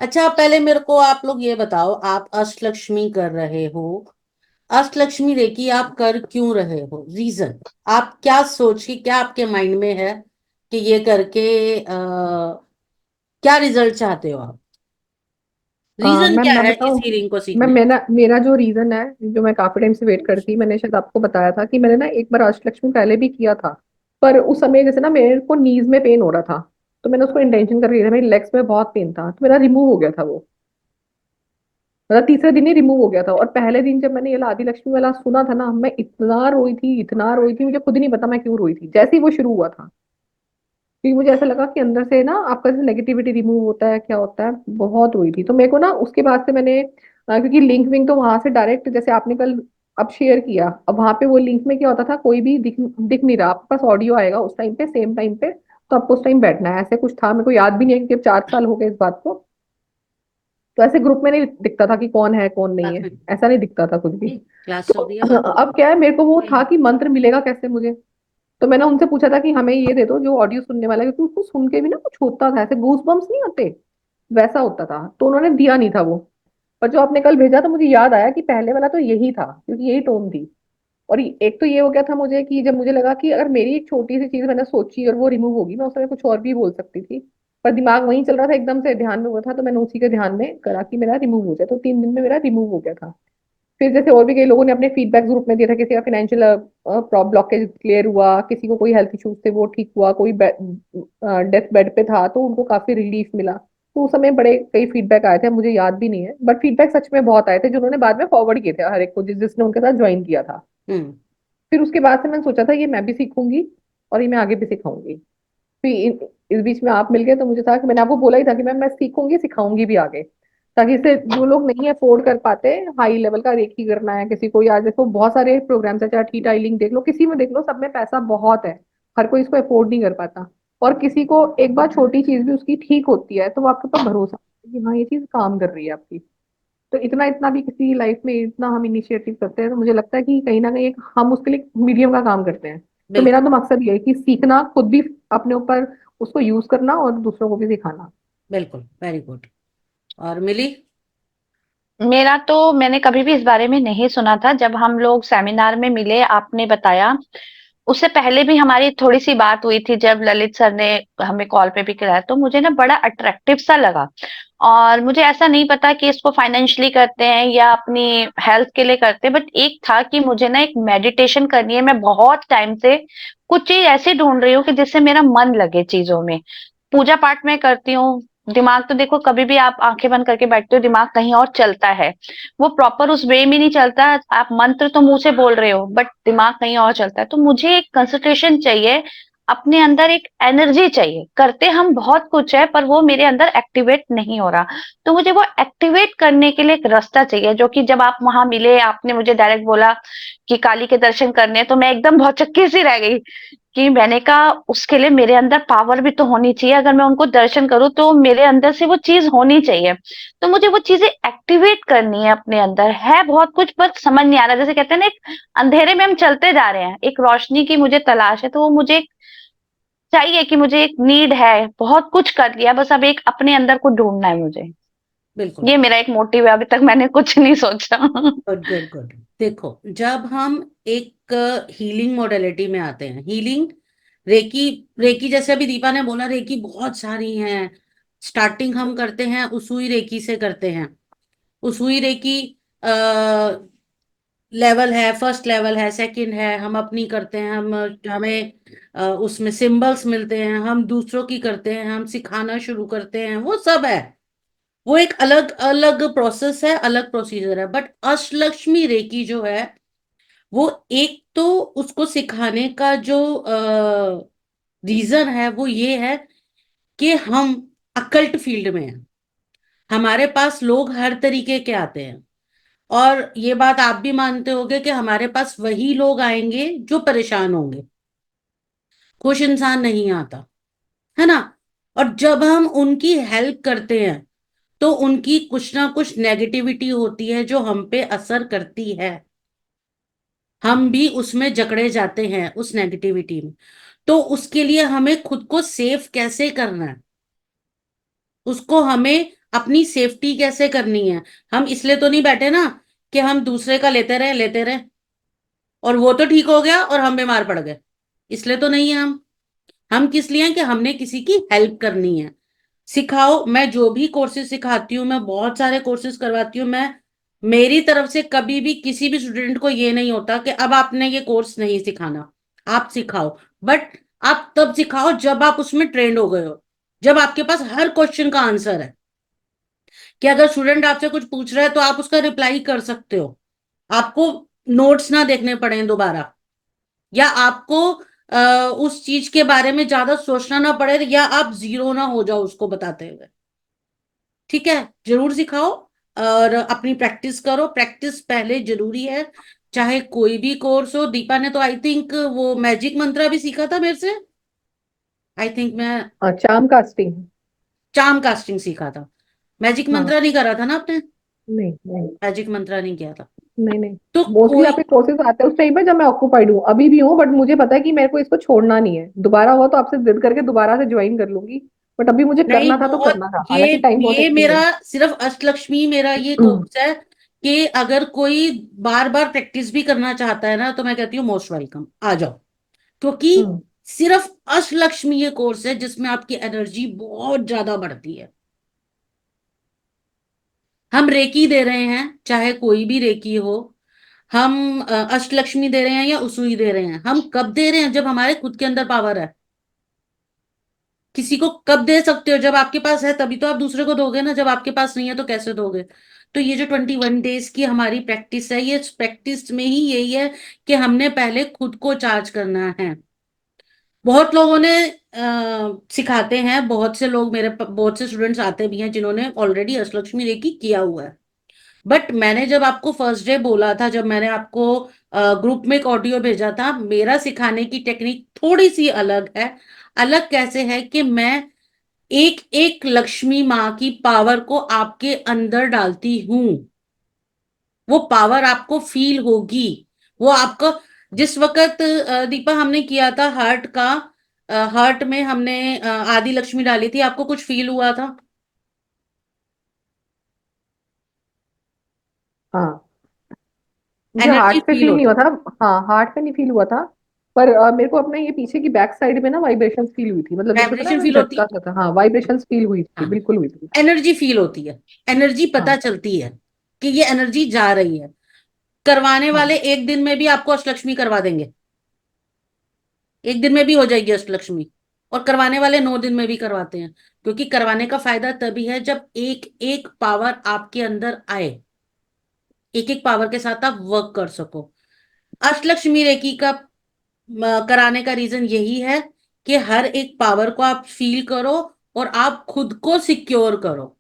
अच्छा, पहले मेरे को आप लोग ये बताओ, आप अष्टलक्ष्मी कर रहे हो, अष्टलक्ष्मी रेकी आप कर क्यों रहे हो? रीजन, आप क्या सोच के, क्या आपके माइंड में है कि ये करके क्या रिजल्ट चाहते हो आप? रीजन क्या मैम मैं है इस बताऊं। हीलिंग को मैं सीखने का? मेरा मेरा जो रीजन है, जो मैं काफी टाइम से वेट करती, मैंने शायद आपको बताया था कि मैंने ना एक बार अष्टलक्ष्मी पहले भी किया था। पर उस समय जैसे ना मेरे को नीज में पेन हो रहा था, तो मैंने उसको इंटेंशन करके किया था। मेरी लेग्स में बहुत पेन था, तो मेरा रिमूव हो गया था वो। मतलब तीसरे दिन ही रिमूव हो गया था। और पहले दिन जब मैंने ये आदि लक्ष्मी वाला सुना था ना, मैं इतना रोई थी, इतना रोई थी, मुझे खुद ही नहीं पता मैं क्यों रोई थी जैसे ही वो शुरू हुआ था। क्योंकि मुझे ऐसा लगा कि अंदर से ना आपका जैसे नेगेटिविटी रिमूव होता है, क्या होता है, बहुत हुई थी। तो मेरे को ना उसके बाद से मैंने क्योंकि लिंक विंक तो वहां से डायरेक्ट, जैसे आपने कल अब शेयर किया, अब वहां पे वो लिंक में क्या होता था, कोई भी दिख नहीं रहा, आपके पास ऑडियो आएगा उस टाइम पे, सेम टाइम पे। तो आपको उस टाइम बैठना है, ऐसे कुछ था, मेरे को याद भी नहीं है, क्योंकि अब 4 साल हो गए इस बात को। तो ऐसे ग्रुप में नहीं दिखता था कि कौन है कौन नहीं साथ है, में ऐसा नहीं दिखता था कुछ भी। क्लास तो चल रही है, बात अब क्या है, मेरे को वो था नहीं। कि मंत्र मिलेगा कैसे मुझे। तो मैंने उनसे पूछा था कि हमें ये दे दो जो ऑडियो सुनने वाला है, क्योंकि उसको सुन के भी ना कुछ होता था, ऐसे गूस बम्स नहीं होते, वैसा होता था। तो उन्होंने दिया नहीं था वो। पर जो आपने कल भेजा तो मुझे याद आया कि पहले वाला तो यही था, क्योंकि यही टोन थी। और एक तो ये हो गया था मुझे कि जब मुझे लगा कि अगर मेरी एक छोटी सी चीज मैंने सोची और वो रिमूव होगी, मैं उस समय कुछ और भी बोल सकती थी। पर दिमाग वहीं चल रहा था, एकदम से ध्यान में हुआ था, तो मैंने उसी के ध्यान में करा कि मेरा रिमूव हो जाए। तो 3 दिन में मेरा रिमूव हो गया था। फिर जैसे और भी कई लोगों ने अपने फीडबैक ग्रुप में दिया था, किसी का फाइनेंशियल ब्लॉकेज क्लियर हुआ, किसी को कोई हेल्थ इश्यूज थे वो ठीक हुआ, कोई डेथ बेड पे था तो उनको काफी रिलीफ मिला। तो उस समय बड़े कई फीडबैक आए थे, मुझे याद भी नहीं है, बट फीडबैक सच में बहुत आए थे, जिन्होंने बाद में फॉरवर्ड किए थे हर एक को, जिसने उनके साथ ज्वाइन किया था। हम्म। फिर उसके बाद से मैंने सोचा था ये मैं भी सीखूंगी, और ये मैं आगे भी सिखाऊंगी। फिर इस बीच में आप मिल गए, तो मुझे था कि मैंने आपको बोला ही था कि मैं सीखूंगी सिखाऊंगी भी आगे, ताकि इससे जो लोग नहीं अफोर्ड कर पाते हाई लेवल का रेकी करना है किसी को, या देखो बहुत सारे प्रोग्राम्स है, चाहे टी टाइलिंग देख लो, किसी में देख लो, सब में पैसा बहुत है। हर कोई इसको अफोर्ड नहीं कर पाता। और किसी को एक बार छोटी चीज भी उसकी ठीक होती है, तो वो आपके ऊपर भरोसा है कि हाँ ये चीज काम कर रही है आपकी। तो इतना इतना भी किसी लाइफ में इतना हम इनिशिएटिव करते हैं, तो मुझे लगता है कि कहीं ना कहीं हम उसके लिए मीडियम का काम करते हैं। तो बिल्कुल। मेरा तो मकसद ये है कि सीखना, खुद भी अपने ऊपर उसको यूज करना, और दूसरों को भी सिखाना। बिल्कुल, वेरी गुड। और मिली? मेरा तो मैंने कभी भी इस बारे में नहीं सुना था। जब हम लोग सेमिनार में मिले, आपने बताया, उससे पहले भी हमारी थोड़ी-सी बात हुई थी जब ललित सर ने हमें कॉल पे भी कराया, तो मुझे ना बड़ा अट्रैक्टिव सा लगा। और मुझे ऐसा नहीं पता कि इसको फाइनेंशियली करते हैं या अपनी हेल्थ के लिए करते हैं, बट एक था कि मुझे ना एक मेडिटेशन करनी है। मैं बहुत टाइम से कुछ चीज़ ऐसी ढूँढ रही हूँ कि जिससे मेरा मन लगे चीज़ों में। पूजा पाठ मैं करती हूँ, दिमाग तो देखो कभी भी आप आँखें बंद करके बैठते हो, दिमाग कहीं और चलता है। वो प्रॉपर उस वे में नहीं चलता। आप मंत्र तो मुंह से बोल रहे हो बट दिमाग कहीं और चलता है। तो मुझे एक कंसंट्रेशन चाहिए, अपने अंदर एक एनर्जी चाहिए। करते हम बहुत कुछ है पर वो मेरे अंदर एक्टिवेट नहीं हो रहा। तो मुझे वो एक्टिवेट करने के लिए एक रास्ता चाहिए, जो कि जब आप वहां मिले, आपने मुझे डायरेक्ट बोला कि काली के दर्शन करने हैं, तो मैं एकदम भौचक्की सी रह गई कि मैंने कहा उसके लिए मेरे अंदर पावर भी तो होनी चाहिए। अगर मैं उनको दर्शन करूं तो मेरे अंदर से वो चीज होनी चाहिए। तो मुझे वो चीजें एक्टिवेट करनी है अपने अंदर। है बहुत कुछ पर समझ नहीं आ रहा। जैसे कहते हैं ना, एक अंधेरे में हम चलते जा रहे हैं, एक रोशनी की मुझे तलाश है। तो वो मुझे चाहिए कि मुझे एक नीड है। बहुत कुछ कर लिया, बस अब एक अपने अंदर को ढूंढना है मुझे। बिल्कुल। ये मेरा एक मोटिव है। अभी तक मैंने कुछ नहीं सोचा। Good good good. देखो, जब हम एक हीलिंग मोडेलिटी में आते हैं, हीलिंग रेकी, रेकी जैसे अभी दीपा ने बोला, रेकी बहुत सारी हैं। स्टार्टिंग हम करते हैं उसूई रेकी से करते हैं। उसूई रेकी लेवल है, फर्स्ट लेवल है, सेकंड है, हम अपनी करते हैं, हम हमें उसमें सिंबल्स मिलते हैं, हम दूसरों की करते हैं, हम सिखाना शुरू करते हैं, वो सब है। वो एक अलग अलग प्रोसेस है, अलग प्रोसीजर है। बट अष्टलक्ष्मी रेकी जो है, वो एक तो उसको सिखाने का जो रीजन है वो ये है कि हम अकल्ट फील्ड में हैं। हमारे पास लोग हर तरीके के आते हैं, और ये बात आप भी मानते होंगे कि हमारे पास वही लोग आएंगे जो परेशान होंगे। खुश इंसान नहीं आता, है ना? और जब हम उनकी हेल्प करते हैं, तो उनकी कुछ ना कुछ नेगेटिविटी होती है जो हम पे असर करती है। हम भी उसमें जकड़े जाते हैं उस नेगेटिविटी में। तो उसके लिए हमें खुद को सेफ कैसे करना है, उसको हमें अपनी सेफ्टी कैसे करनी है। हम इसलिए तो नहीं बैठे ना कि हम दूसरे का लेते रहे और वो तो ठीक हो गया और हम बीमार पड़ गए, इसलिए तो नहीं है हम किस लिए हैं कि हमने किसी की हेल्प करनी है। सिखाओ, मैं जो भी कोर्सेज सिखाती हूँ, मैं बहुत सारे कोर्सेज करवाती हूँ, मैं मेरी तरफ से कभी भी किसी भी स्टूडेंट को ये नहीं होता कि अब आपने ये कोर्स नहीं सिखाना, आप सिखाओ। बट आप तब सिखाओ जब आप उसमें ट्रेंड हो गए हो, जब आपके पास हर क्वेश्चन का आंसर है, कि अगर स्टूडेंट आपसे कुछ पूछ रहा है तो आप उसका रिप्लाई कर सकते हो, आपको नोट्स ना देखने पड़े दोबारा, या आपको उस चीज के बारे में ज्यादा सोचना ना पड़े, या आप जीरो ना हो जाओ उसको बताते हुए। ठीक है, जरूर सिखाओ और अपनी प्रैक्टिस करो, प्रैक्टिस पहले जरूरी है, चाहे कोई भी कोर्स हो। दीपा ने तो आई थिंक वो मैजिक मंत्रा भी सीखा था मेरे से, आई थिंक मैं चाम कास्टिंग। चाम कास्टिंग सीखा था, मैजिक हाँ। मंत्रा नहीं करा था ना आपने? नहीं नहीं। मैजिक मंत्रा नहीं किया था। नहीं नहीं। तो मोस्टली कोई आपके कोर्सेज आते हैं उस टाइम पे जब मैं ऑक्यूपाइड हूँ, अभी भी हूँ, बट मुझे पता है कि मेरे को इसको छोड़ना नहीं है। दोबारा हुआ तो आपसे जिद करके दोबारा से ज्वाइन कर लूंगी, बट अभी मुझे नहीं, करना था तो बहुत करना था, ये हालांकि टाइम बहुत ये अच्छी मेरा है। सिर्फ अष्टलक्ष्मी मेरा ये कोर्स है कि अगर कोई बार बार प्रैक्टिस भी करना चाहता है ना, तो मैं कहती हूँ मोस्ट वेलकम, आ जाओ। क्योंकि हम्म। सिर्फ अष्टलक्ष्मी ये कोर्स है जिसमें आपकी एनर्जी बहुत ज्यादा बढ़ती है। हम रेकी दे रहे हैं, चाहे कोई भी रेकी हो, हम अष्टलक्ष्मी दे रहे हैं या उसुई दे रहे हैं, हम कब दे रहे हैं? जब हमारे खुद के अंदर पावर है। किसी को कब दे सकते हो? जब आपके पास है तभी तो आप दूसरे को दोगे ना, जब आपके पास नहीं है तो कैसे दोगे? तो ये जो 21 डेज की हमारी प्रैक्टिस है, ये प्रैक्टिस में ही यही है कि हमने पहले खुद को चार्ज करना है। बहुत लोगों ने सिखाते हैं, बहुत से लोग बहुत से स्टूडेंट्स आते भी हैं जिन्होंने ऑलरेडी अष्टलक्ष्मी रेकी किया हुआ है। बट मैंने जब आपको फर्स्ट डे बोला था, जब मैंने आपको ग्रुप में एक ऑडियो भेजा था, मेरा सिखाने की टेक्निक थोड़ी सी अलग है। अलग कैसे है कि मैं एक एक लक्ष्मी माँ की पावर को आपके अंदर डालती हूं। वो पावर आपको फील होगी, वो आपको जिस वक्त दीपा हमने किया था हार्ट का, हार्ट में हमने आदि लक्ष्मी डाली थी, आपको कुछ फील हुआ था? हाँ। मुझे एनर्जी हार्ट पे फील फील नहीं होती हुआ है। था। हाँ, हार्ट पे नहीं फील हुआ था। पर मेरे को अपना ये पीछे की बैक साइड में ना वाइब्रेशंस फील हुई थी, मतलब जैसे पता है वाइब्रेशन ना, फील होती झटका सा था। हाँ, वाइब्रेशंस फील हुई है। थी, हाँ, बिल्कुल हुई थी। एनर्जी फील होती है, एनर्जी पता हाँ। चलती है कि ये एनर्जी जा रही है। करवाने हाँ। वाले एक दिन में भी आपको अष्टलक्ष्मी करवा देंगे, एक दिन में भी हो जाएगी अष्टलक्ष्मी। और करवाने वाले 9 दिन में भी करवाते हैं, क्योंकि करवाने का फायदा तभी है जब एक एक पावर आपके अंदर आए, एक एक पावर के साथ आप वर्क कर सको। अष्टलक्ष्मी रेकी का कराने का रीजन यही है कि हर एक पावर को आप फील करो और आप खुद को सिक्योर करो।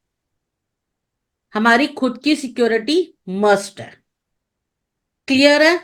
हमारी खुद की सिक्योरिटी मस्ट है। क्लियर है?